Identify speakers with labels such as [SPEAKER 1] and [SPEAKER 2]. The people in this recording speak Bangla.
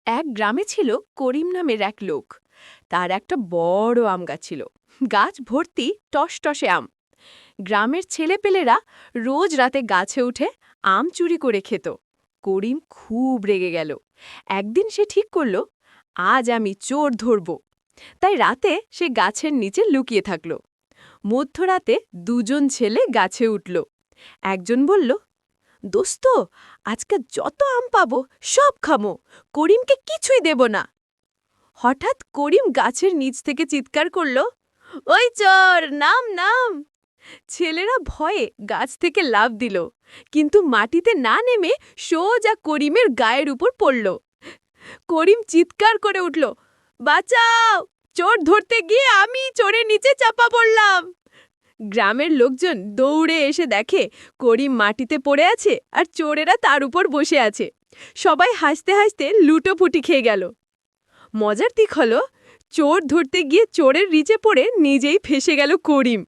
[SPEAKER 1] এক গ্রামে ছিল করিম নামের এক লোক। তার একটা বড় আম গাছ ছিল। গাছ ভর্তি টসটসে আম। গ্রামের ছেলেপেলেরা রোজ রাতে গাছে উঠে আম চুরি করে খেত। করিম খুব রেগে গেল। একদিন সে ঠিক করল, আজ আমি চোর ধরব। তাই রাতে সে গাছের নিচে লুকিয়ে থাকল। মধ্যরাতে দুজন ছেলে গাছে উঠল। একজন বলল, দোস্ত, আজকে যত আম পাবো সব খামো, করিমকে কিছুই দেব না। হঠাৎ করিম গাছের নিচ থেকে চিৎকার করল, ওই চোর, নাম নাম। ছেলেরা ভয়ে গাছ থেকে লাফ দিল, কিন্তু মাটিতে না নেমে সোজা করিমের গায়ের উপর পড়ল। করিম চিৎকার করে উঠল, বাঁচাও, চোর ধরতে গিয়ে আমি চোরের নিচে চাপা পড়লাম। গ্রামের লোকজন দৌড়ে এসে দেখে করিম মাটিতে পড়ে আছে আর চোরেরা তার উপর বসে আছে। সবাই হাসতে হাসতে লুটোপুটি খেয়ে গেল। মজার দিক হলো, চোর ধরতে গিয়ে চোরের নিচে পড়ে নিজেই ফেঁসে গেল করিম।